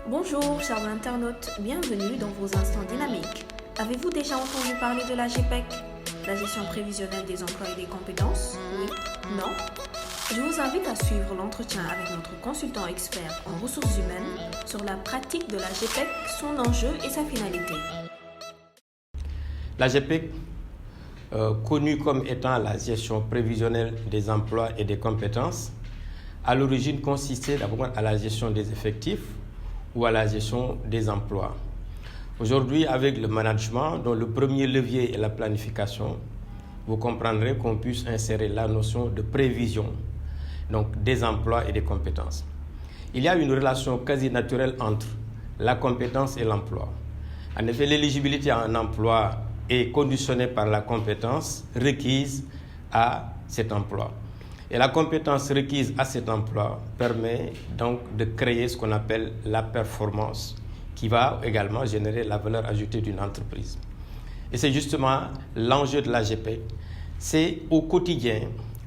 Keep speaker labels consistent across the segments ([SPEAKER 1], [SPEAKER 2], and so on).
[SPEAKER 1] Bonjour, chers internautes, bienvenue dans vos instants dynamiques. Avez-vous déjà entendu parler de la GPEC, la gestion prévisionnelle des emplois et des compétences? Oui? Non? Je vous invite à suivre l'entretien avec notre consultant expert en ressources humaines sur la pratique de la GPEC, son enjeu et sa finalité.
[SPEAKER 2] La GPEC, connue comme étant la gestion prévisionnelle des emplois et des compétences, à l'origine consistait d'abord à la gestion des effectifs ou à la gestion des emplois. Aujourd'hui, avec le management, dont le premier levier est la planification, vous comprendrez qu'on puisse insérer la notion de prévision, donc des emplois et des compétences. Il y a une relation quasi naturelle entre la compétence et l'emploi. En effet, l'éligibilité à un emploi est conditionnée par la compétence requise à cet emploi. Et la compétence requise à cet emploi permet donc de créer ce qu'on appelle la performance, qui va également générer la valeur ajoutée d'une entreprise. Et c'est justement l'enjeu de la GPEC, c'est au quotidien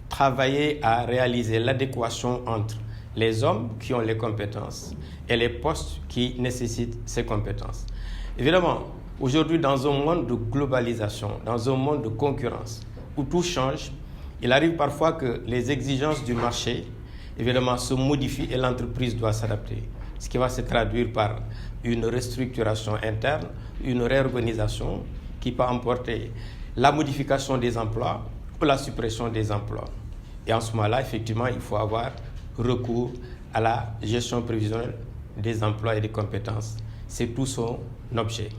[SPEAKER 2] travailler à réaliser l'adéquation entre les hommes qui ont les compétences et les postes qui nécessitent ces compétences. Évidemment, aujourd'hui, dans un monde de globalisation, dans un monde de concurrence, où tout change, il arrive parfois que les exigences du marché, évidemment, se modifient et l'entreprise doit s'adapter. Ce qui va se traduire par une restructuration interne, une réorganisation qui peut emporter la modification des emplois ou la suppression des emplois. Et en ce moment-là, effectivement, il faut avoir recours à la gestion prévisionnelle des emplois et des compétences. C'est tout son objet.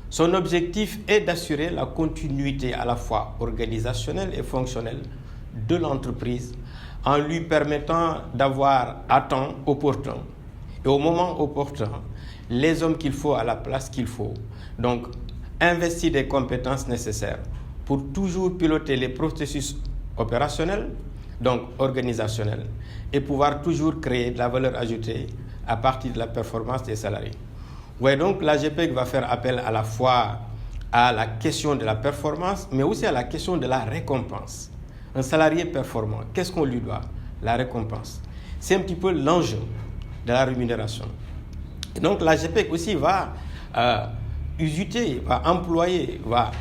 [SPEAKER 2] Son objectif est d'assurer la continuité à la fois organisationnelle et fonctionnelle de l'entreprise en lui permettant d'avoir à temps opportun et au moment opportun les hommes qu'il faut à la place qu'il faut. Donc, investir des compétences nécessaires pour toujours piloter les processus opérationnels, donc organisationnels, et pouvoir toujours créer de la valeur ajoutée à partir de la performance des salariés. Ouais, donc la GPEC va faire appel à la fois à la question de la performance, mais aussi à la question de la récompense. Un salarié performant, qu'est-ce qu'on lui doit? La récompense. C'est un petit peu l'enjeu de la rémunération. Et donc la GPEC aussi va usuter, va employer, va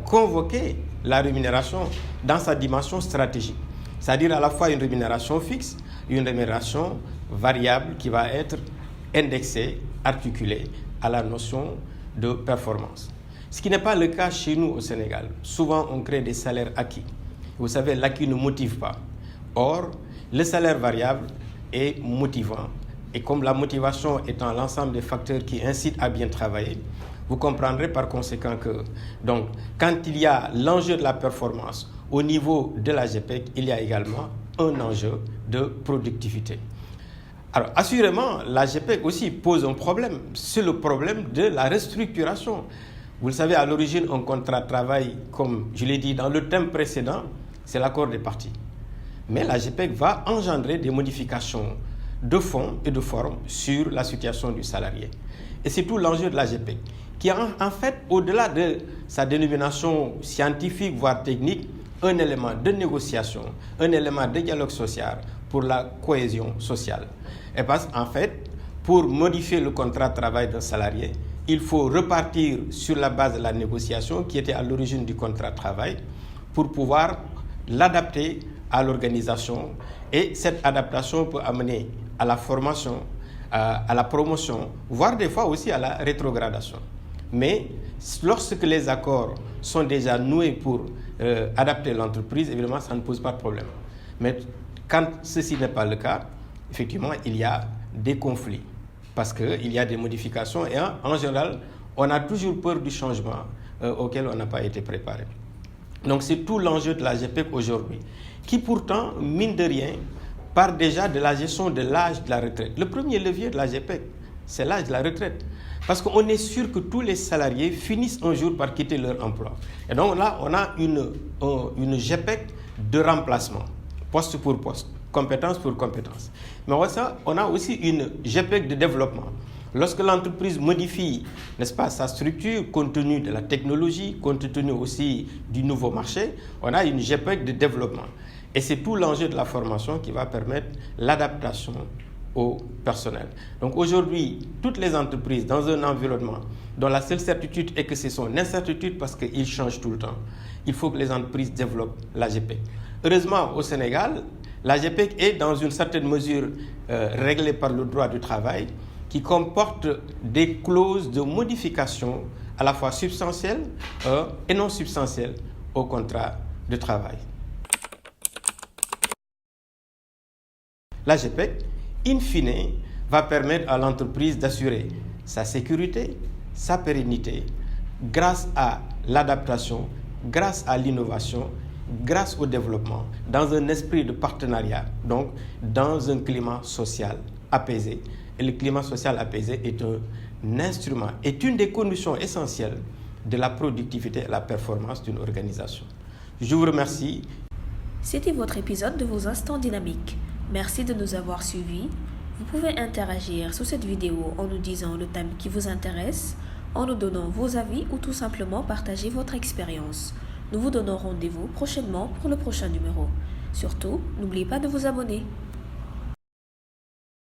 [SPEAKER 2] convoquer la rémunération dans sa dimension stratégique. C'est-à-dire à la fois une rémunération fixe, une rémunération variable qui va être indexée, articulée à la notion de performance. Ce qui n'est pas le cas chez nous au Sénégal. Souvent, on crée des salaires acquis. Vous savez, l'acquis ne motive pas. Or, le salaire variable est motivant. Et comme la motivation étant l'ensemble des facteurs qui incitent à bien travailler, vous comprendrez par conséquent que, donc, quand il y a l'enjeu de la performance au niveau de la GPEC, il y a également un enjeu de productivité. Alors, assurément, la GPEC aussi pose un problème. C'est le problème de la restructuration. Vous le savez, à l'origine, un contrat de travail, comme je l'ai dit dans le thème précédent, c'est l'accord des parties. Mais la GPEC va engendrer des modifications de fond et de forme sur la situation du salarié. Et c'est tout l'enjeu de la GPEC, qui est en fait, au-delà de sa dénomination scientifique, voire technique, un élément de négociation, un élément de dialogue social pour la cohésion sociale. Et parce qu'en fait, pour modifier le contrat de travail d'un salarié, il faut repartir sur la base de la négociation qui était à l'origine du contrat de travail pour pouvoir l'adapter à l'organisation. Et cette adaptation peut amener à la formation, à la promotion, voire des fois aussi à la rétrogradation. Mais lorsque les accords sont déjà noués pour adapter l'entreprise, évidemment, ça ne pose pas de problème. Mais quand ceci n'est pas le cas, effectivement, il y a des conflits parce qu'il y a des modifications et en général, on a toujours peur du changement auquel on n'a pas été préparé. Donc, c'est tout l'enjeu de la GPEC aujourd'hui, qui pourtant, mine de rien, part déjà de la gestion de l'âge de la retraite. Le premier levier de la GPEC, c'est l'âge de la retraite. Parce qu'on est sûr que tous les salariés finissent un jour par quitter leur emploi. Et donc là, on a une GPEC de remplacement, poste pour poste, compétence pour compétence. Mais on a aussi une GPEC de développement. Lorsque l'entreprise modifie, n'est-ce pas, sa structure, compte tenu de la technologie, compte tenu aussi du nouveau marché, on a une GPEC de développement. Et c'est tout l'enjeu de la formation qui va permettre l'adaptation au personnel. Donc aujourd'hui, toutes les entreprises dans un environnement dont la seule certitude est que c'est son incertitude parce qu'il change tout le temps, il faut que les entreprises développent l'AGPEC. Heureusement, au Sénégal, l'AGPEC est dans une certaine mesure réglée par le droit du travail qui comporte des clauses de modification à la fois substantielles et non substantielles au contrat de travail. L'AGPEC, in fine, va permettre à l'entreprise d'assurer sa sécurité, sa pérennité, grâce à l'adaptation, grâce à l'innovation, grâce au développement, dans un esprit de partenariat, donc dans un climat social apaisé. Et le climat social apaisé est un instrument, est une des conditions essentielles de la productivité et la performance d'une organisation. Je vous remercie.
[SPEAKER 1] C'était votre épisode de vos instants dynamiques. Merci de nous avoir suivis. Vous pouvez interagir sous cette vidéo en nous disant le thème qui vous intéresse, en nous donnant vos avis ou tout simplement partager votre expérience. Nous vous donnons rendez-vous prochainement pour le prochain numéro. Surtout, n'oubliez pas de vous abonner.